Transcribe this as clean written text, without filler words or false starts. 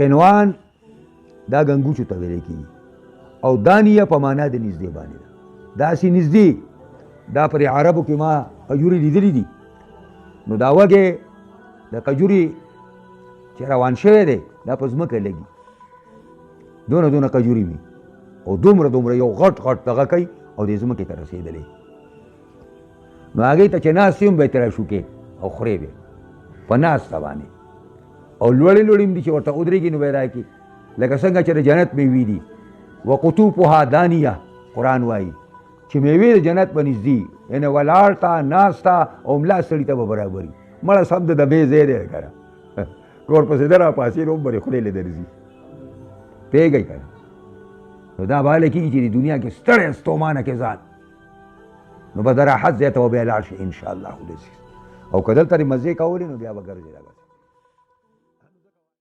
قنوان دا ګنګوچو ته ویل کېږي او دانیه په معنا د نږدې باندې ده داسې نږدې دا پر عربو کې ما کجوري لیدلي دي نو دا وږی د کجوري چې روان شوی دی دا په ځمکه لګي دونه دونه کجوري وي او دومره یو غټ دغه کوي او د ځمکې ته رسېدلی نو هغې ته چې ناست یم به یې تراشوکې او خورې به په ناسته باندې او لوړې هم دي چې ورته ودرېږي نو به یې راکړي لکه څنګه چې د جنت میوې دي وقطوفها دانیه قرآن وایي چې میوې د جنت به نږدې یعنې ولاړ ته ناسته او ملا سړي ته به برابري مړه سم د دمې ځای دی که نه کور پسې ده راپاڅېد هم به یې خولې له درځي پوهېږئ که نه نو دا به هله کېږي چې د دنیا کې ستړی ستومانه کې ځان نو به د راحت ځای ته به بیا لاړ شي انشاءالله العزیز او که دلته مزې کولې نو بیا به ګرځې